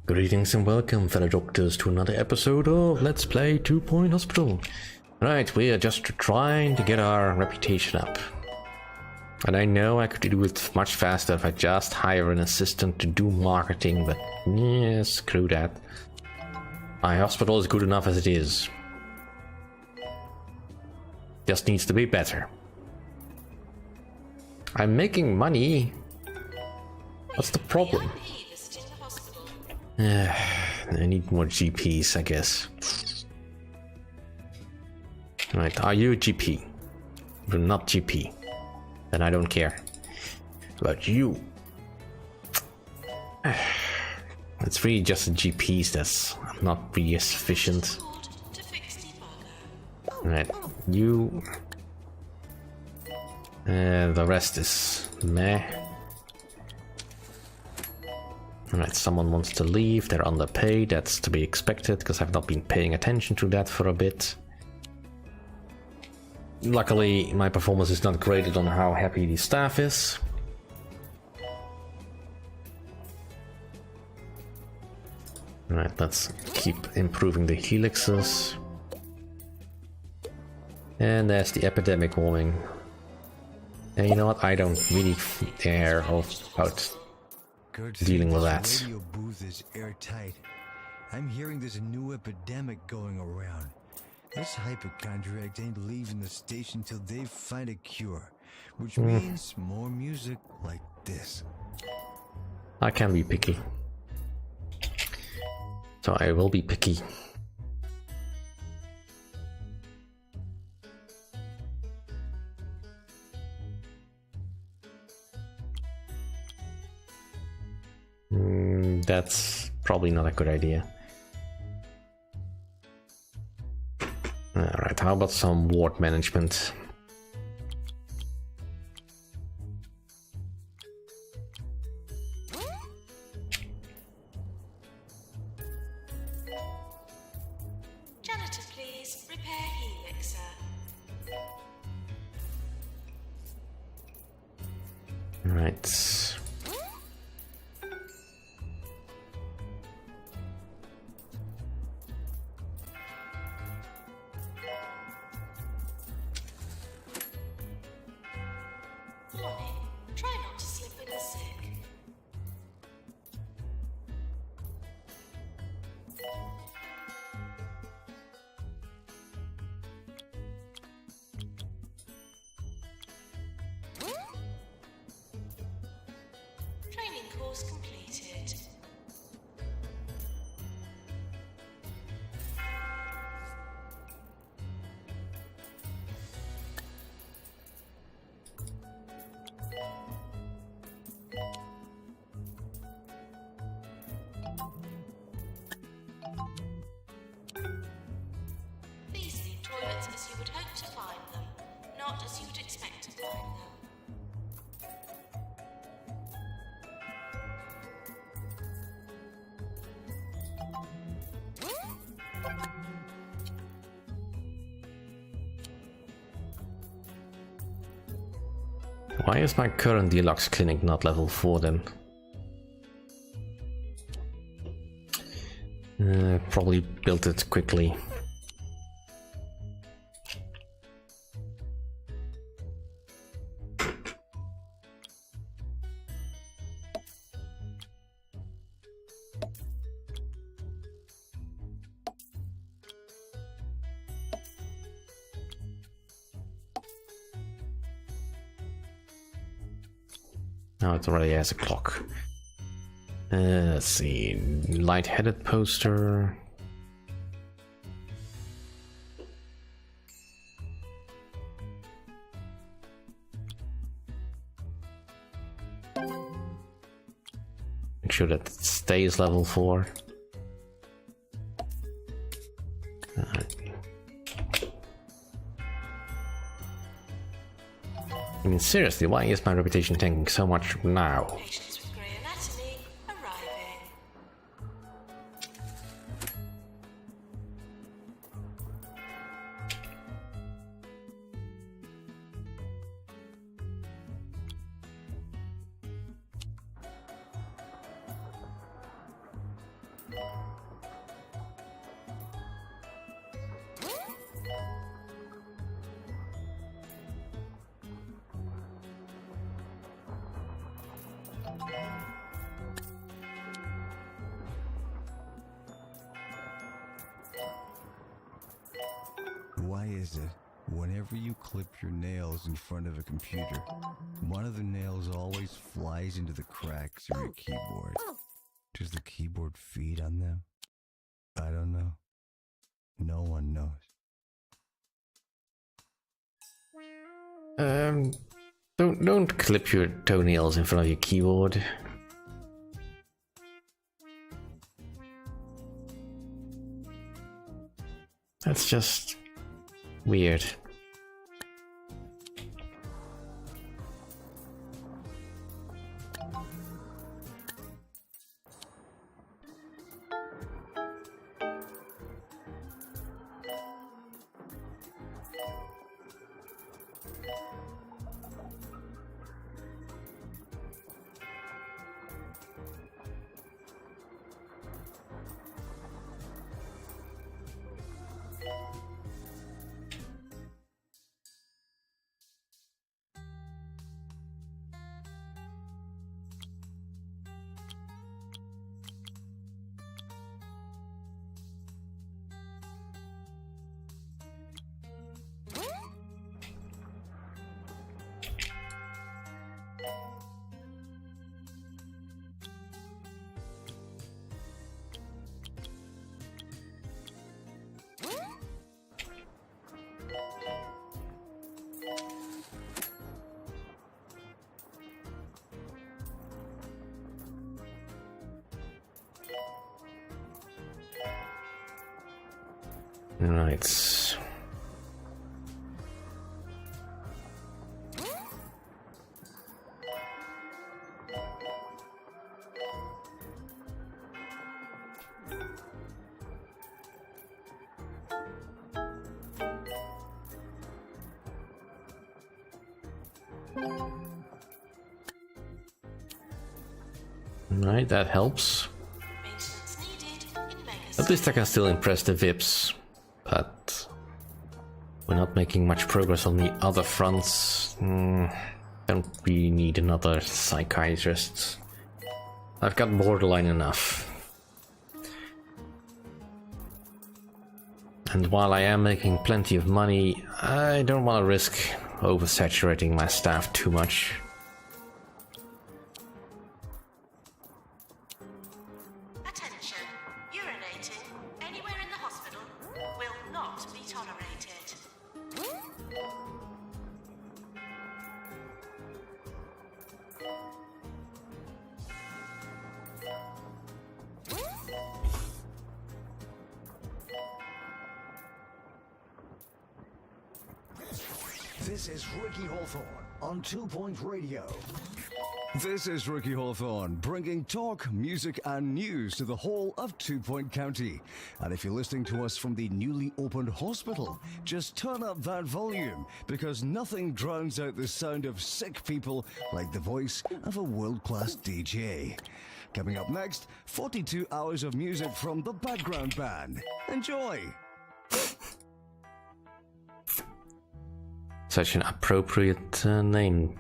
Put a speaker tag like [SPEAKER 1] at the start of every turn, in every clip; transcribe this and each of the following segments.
[SPEAKER 1] Greetings and welcome, fellow doctors, to another episode of Let's Play 2 Point Hospital. Right, we are just trying to get our reputation up. And I know I could do it much faster if I just hire an assistant to do marketing, but yeah, screw that. My hospital is good enough as it is. Just needs to be better. I'm making money. What's the problem? I need more GPs, I guess. Right, are you a GP? If you're not GP, then I don't care about you. It's really just the GPs that's not really sufficient. Right, you... the rest is meh. Alright, someone wants to leave, they're underpaid, that's to be expected, because I've not been paying attention to that for a bit. Luckily, my performance is not graded on how happy the staff is. Alright, let's keep improving the helixes. And there's the epidemic warming. And you know what, I don't really care about dealing with that.
[SPEAKER 2] Radio booth is airtight. I'm hearing there's a new epidemic going around. This hypochondriac ain't leaving the station till they find a cure, which means more music like this.
[SPEAKER 1] I can be picky. So I will be picky. That's probably not a good idea. Alright, how about some ward management?
[SPEAKER 3] Janitor, please, repair helixer.
[SPEAKER 1] Right.
[SPEAKER 3] Warning, try not to slip in the sick. Training course completed. Please leave toilets as you would hope to find them, not as you would expect to find them.
[SPEAKER 1] Why is my current deluxe clinic not level 4 then? Probably built it quickly. Now it already has a clock. Let's see, light-headed poster. Make sure that it stays level 4. I mean, seriously, why is my reputation tanking so much now?
[SPEAKER 3] Patients with grey anatomy arriving.
[SPEAKER 2] Why is it whenever you clip your nails in front of a computer, one of the nails always flies into the cracks of your keyboard? Does the keyboard feed on them? I don't know. No one knows.
[SPEAKER 1] Don't clip your toenails in front of your keyboard. That's just weird. Right. Right, that helps.
[SPEAKER 3] Maintenance needed in Mega
[SPEAKER 1] At least I can still impress the VIPs, but we're not making much progress on the other fronts. Don't really need another psychiatrist. I've got borderline enough. And while I am making plenty of money, I don't want to risk oversaturating my staff too much.
[SPEAKER 3] Attention. Urinating anywhere in the hospital will not be tolerated.
[SPEAKER 2] This is Ricky Hawthorne on 2 Point Radio. This is Ricky Hawthorne, bringing talk, music, and news to the whole of 2 Point County. And if you're listening to us from the newly opened hospital, just turn up that volume, because nothing drowns out the sound of sick people like the voice of a world-class DJ. Coming up next, 42 hours of music from the background band. Enjoy!
[SPEAKER 1] Such an appropriate name.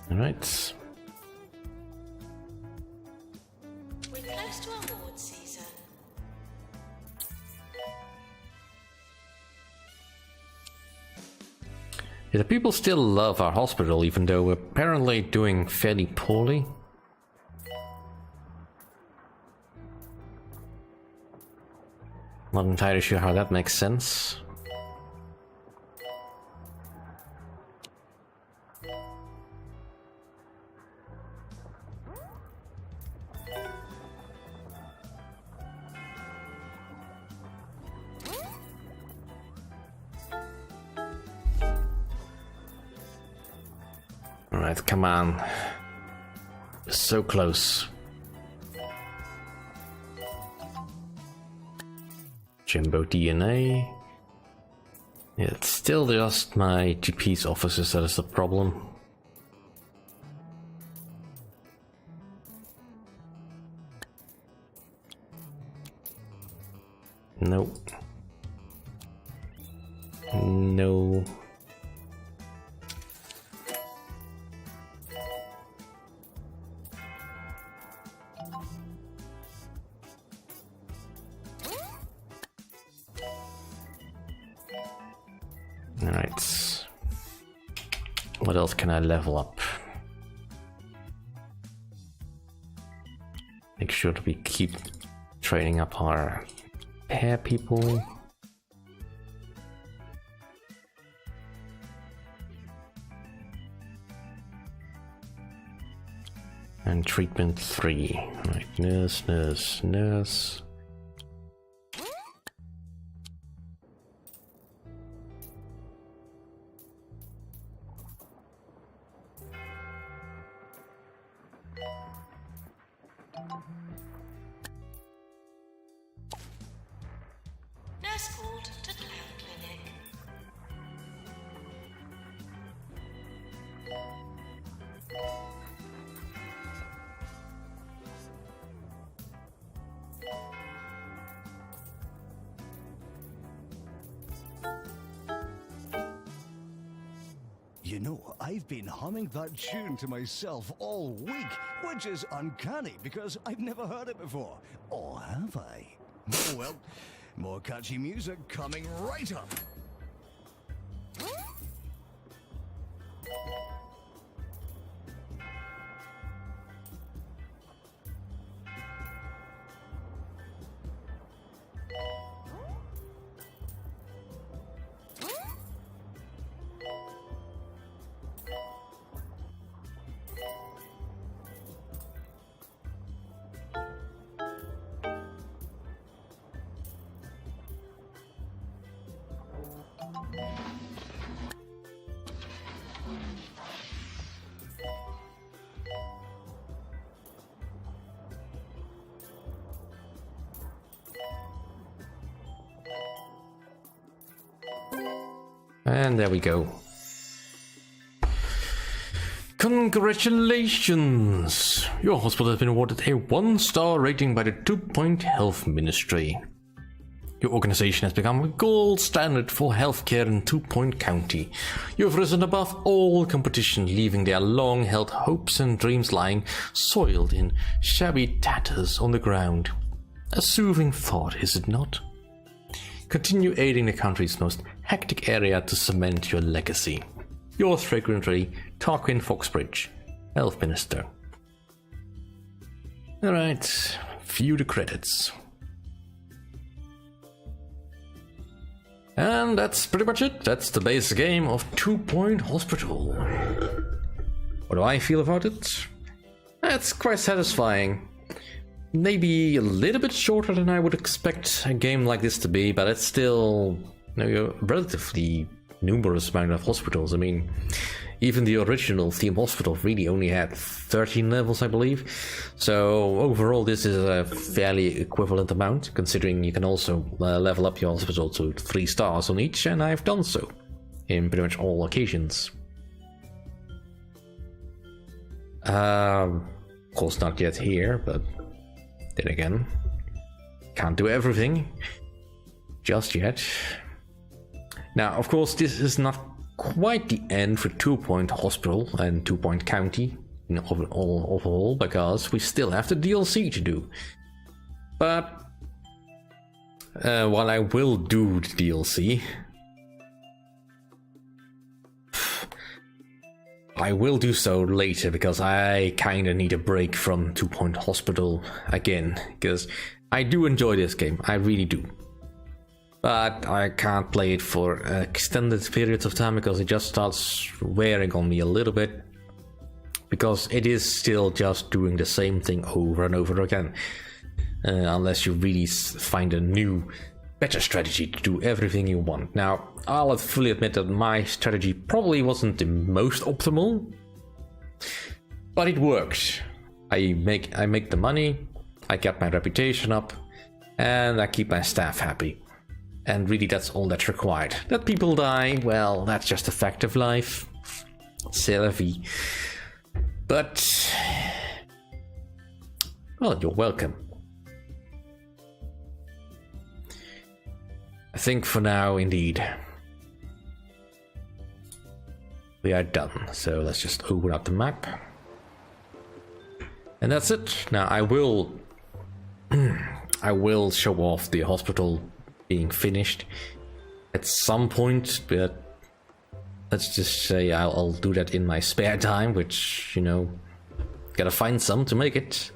[SPEAKER 1] All right.
[SPEAKER 3] We're close to award season.
[SPEAKER 1] Yeah, the people still love our hospital, even though we're apparently doing fairly poorly. Not entirely sure how that makes sense. Alright, come on. So close. Jimbo DNA. It's still just my GP's offices that is the problem. Nope. No. Alright. What else can I level up? Make sure that we keep training up our pair people. And treatment 3. Right, nurse, nurse, nurse.
[SPEAKER 3] Nurse called to Clown Clinic.
[SPEAKER 2] You know, I've been humming that tune to myself all week, which is uncanny because I've never heard it before. Or have I? Oh well, more catchy music coming right up.
[SPEAKER 1] And there we go. Congratulations! Your hospital has been awarded a 1-star rating by the 2-Point Health Ministry. Your organization has become a gold standard for healthcare in 2-Point County. You have risen above all competition, leaving their long-held hopes and dreams lying soiled in shabby tatters on the ground. A soothing thought, is it not? Continue aiding the country's most hectic area to cement your legacy. Yours frequently, Tarquin Foxbridge, Health Minister. Alright, view the credits. And that's pretty much it. That's the base game of 2-Point Hospital. What do I feel about it? It's quite satisfying. Maybe a little bit shorter than I would expect a game like this to be, but it's still, you know, a relatively numerous amount of hospitals. I mean, even the original theme hospital really only had 13 levels, I believe. So overall, this is a fairly equivalent amount, considering you can also level up your hospital to 3 stars on each, and I've done so in pretty much all occasions. Of course, not yet here, but then again, can't do everything just yet. Now, of course, this is not quite the end for 2-Point Hospital and 2-Point County overall, because we still have the DLC to do. But while I will do the DLC, I will do so later, because I kinda need a break from 2-Point Hospital again, because I do enjoy this game, I really do. But I can't play it for extended periods of time, because it just starts wearing on me a little bit, because it is still just doing the same thing over and over again, unless you really find a new, better strategy to do everything you want. Now, I'll fully admit that my strategy probably wasn't the most optimal, but it worked. I make the money, I get my reputation up, and I keep my staff happy. And really that's all that's required. That people die, well, that's just a fact of life. C'est la vie. But, well, you're welcome. I think for now, indeed, we are done. So let's just open up the map. And that's it. Now I will show off the hospital being finished at some point, but let's just say I'll do that in my spare time, which, you know, gotta find some to make it.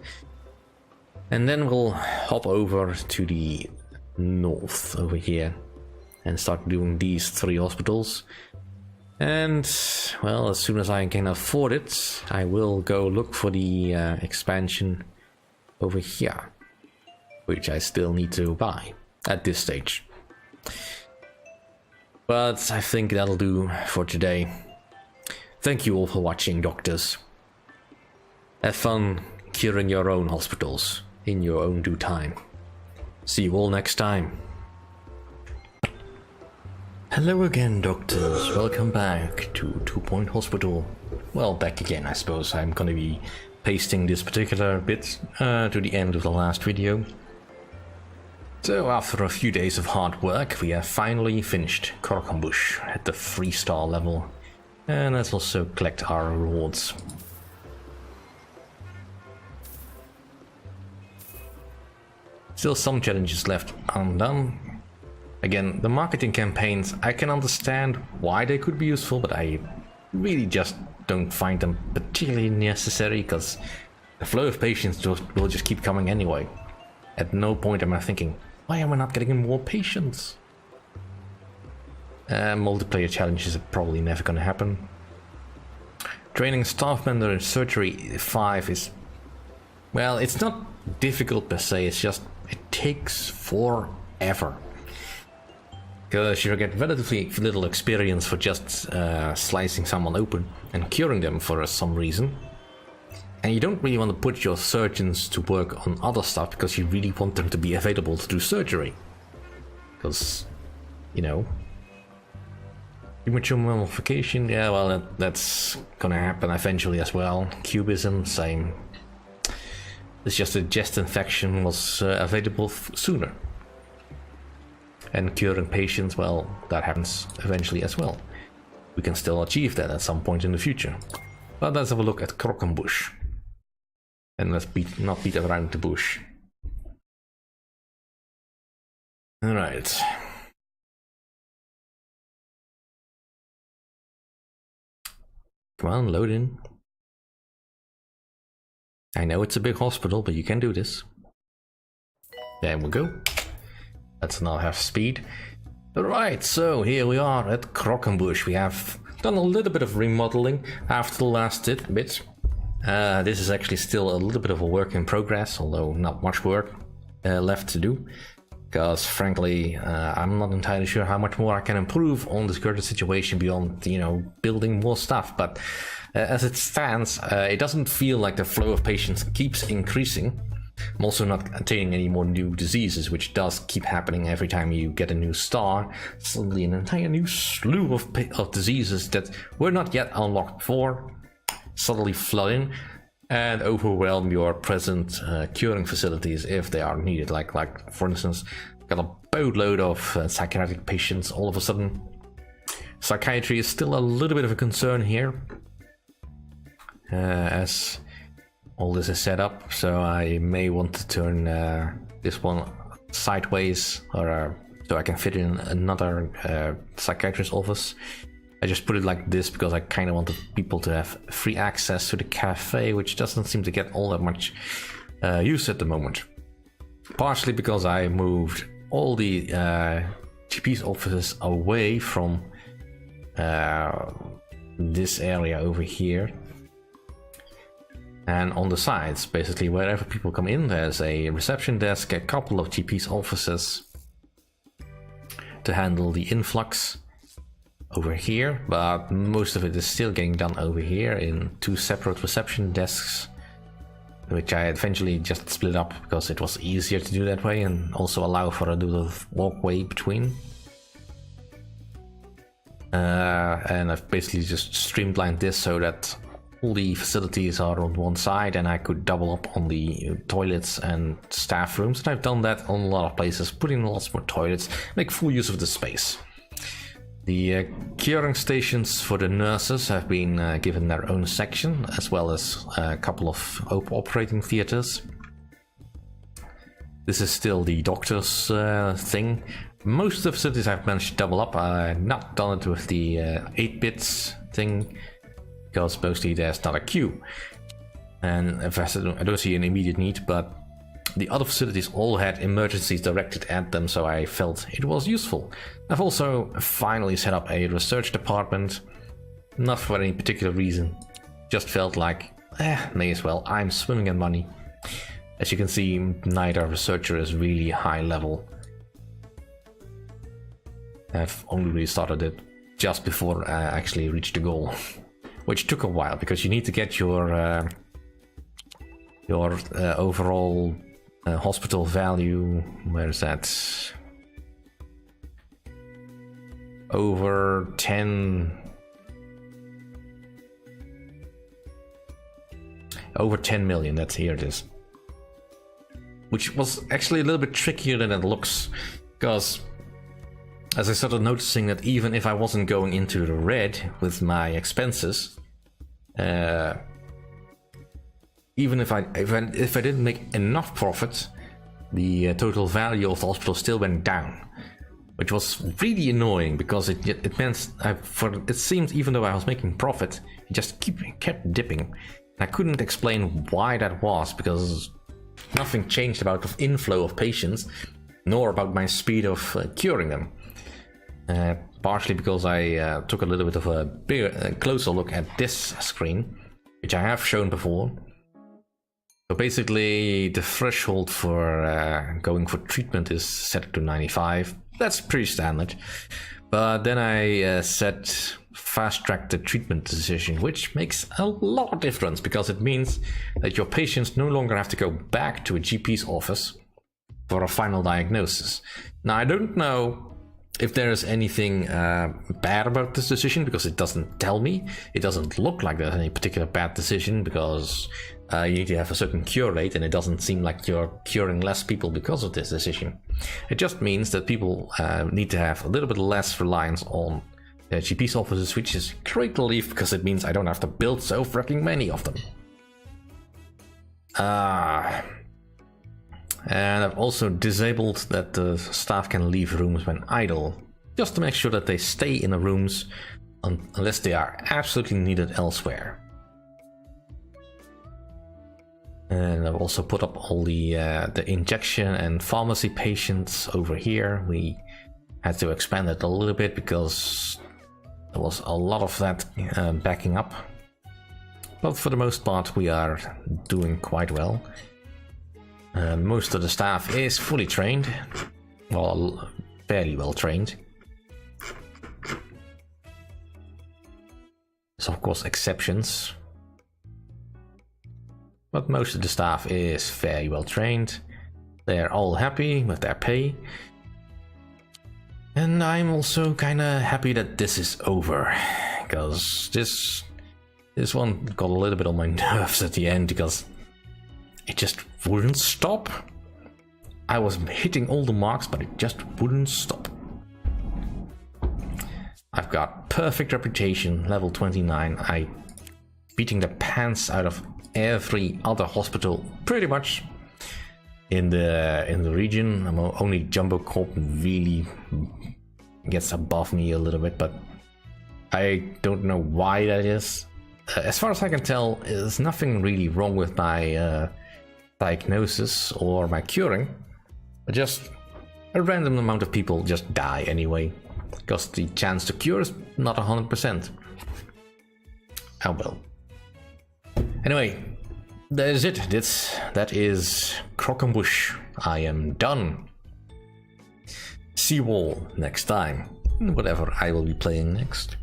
[SPEAKER 1] And then we'll hop over to the north over here and start doing these 3 hospitals. And, well, as soon as I can afford it, I will go look for the expansion over here, which I still need to buy at this stage. But I think that'll do for today. Thank you all for watching, doctors. Have fun curing your own hospitals in your own due time. See you all next time. Hello again, doctors. Welcome back to 2 Point Hospital. Well, back again, I suppose. I'm gonna be pasting this particular bit to the end of the last video. So, after a few days of hard work, we have finally finished Croquembouche at the 3-star level. And let's also collect our rewards. Still some challenges left undone. Again, the marketing campaigns, I can understand why they could be useful, but I really just don't find them particularly necessary, because the flow of patients will just keep coming anyway. At no point am I thinking, why am I not getting more patients? Multiplayer challenges are probably never gonna happen. Training staff member in surgery 5 is, well, it's not difficult per se, it's just, it takes forever. Because you get relatively little experience for just slicing someone open and curing them for some reason. And you don't really want to put your surgeons to work on other stuff because you really want them to be available to do surgery. Because, you know, premature mummification, yeah, well, that's gonna happen eventually as well. Cubism, same. It's just a chest infection was available sooner. And curing patients, well, that happens eventually as well. We can still achieve that at some point in the future. But let's have a look at Croquembouche. And let's not beat around the bush. Alright. Come on, load in. I know it's a big hospital, but you can do this. There we go. Let's now have speed. Alright, so here we are at Croquembouche. We have done a little bit of remodeling after the last bit. This is actually still a little bit of a work in progress, although not much work left to do. Because frankly, I'm not entirely sure how much more I can improve on this current situation beyond, you know, building more stuff. But as it stands, it doesn't feel like the flow of patients keeps increasing. I'm also not attaining any more new diseases, which does keep happening every time you get a new star. Suddenly an entire new slew of diseases that were not yet unlocked before suddenly flood in and overwhelm your present curing facilities if they are needed. Like for instance, got a boatload of psychiatric patients all of a sudden. Psychiatry is still a little bit of a concern here, as all this is set up, so I may want to turn this one sideways, or so I can fit in another psychiatrist's office. I just put it like this because I kind of wanted people to have free access to the cafe, which doesn't seem to get all that much use at the moment. Partially because I moved all the GP's offices away from this area over here. And on the sides, basically, wherever people come in, there's a reception desk, a couple of GP's offices to handle the influx over here, but most of it is still getting done over here in 2 separate reception desks. which I eventually just split up because it was easier to do that way and also allow for a little walkway between. And I've basically just streamlined this so that all the facilities are on one side and I could double up on the toilets and staff rooms. And I've done that on a lot of places, put in lots more toilets, make full use of the space. The curing stations for the nurses have been given their own section, as well as a couple of operating theaters. This is still the doctor's thing. Most of the facilities I've managed to double up. I've not done it with the 8-bits thing, because mostly there's not a queue. And I don't see an immediate need, but the other facilities all had emergencies directed at them, so I felt it was useful. I've also finally set up a research department, not for any particular reason, just felt like, may as well, I'm swimming in money. As you can see, neither researcher is really high level. I've only really started it just before I actually reached the goal, which took a while because you need to get your overall hospital value. Where is that? Over 10 million. That's here it is. Which was actually a little bit trickier than it looks, because as I started noticing that even if I wasn't going into the red with my expenses, even if I didn't make enough profit, the total value of the hospital still went down, which was really annoying because it meant it seemed even though I was making profit, it just kept dipping. I couldn't explain why that was because nothing changed about the inflow of patients, nor about my speed of curing them. Partially because I took a little bit of a closer look at this screen, which I have shown before. So basically, the threshold for going for treatment is set to 95. That's pretty standard. But then I set fast-track the treatment decision, which makes a lot of difference because it means that your patients no longer have to go back to a GP's office for a final diagnosis. Now, I don't know if there is anything bad about this decision because it doesn't tell me. It doesn't look like there's any particular bad decision because you need to have a certain cure rate, and it doesn't seem like you're curing less people because of this decision. It just means that people need to have a little bit less reliance on their GP's offices, which is great relief because it means I don't have to build so freaking many of them. And I've also disabled that the staff can leave rooms when idle, just to make sure that they stay in the rooms unless they are absolutely needed elsewhere. And I've also put up all the injection and pharmacy patients over here. We had to expand it a little bit because there was a lot of that backing up. But for the most part, we are doing quite well. Most of the staff is fully trained, well, fairly well trained. There's of course exceptions, but most of the staff is fairly well trained. They're all happy with their pay. And I'm also kinda happy that this is over, because this one got a little bit on my nerves at the end because it just wouldn't stop. I was hitting all the marks, but it just wouldn't stop. I've got perfect reputation, level 29. I beating the pants out of every other hospital, pretty much, in the region. I'm only Jumbo Corp really gets above me a little bit, but I don't know why that is. As far as I can tell, there's nothing really wrong with my diagnosis or my curing, but just a random amount of people just die anyway, because the chance to cure is not 100%. Oh well. Anyway, that is it. That is Croquembouche. I am done. See you all next time, whatever I will be playing next.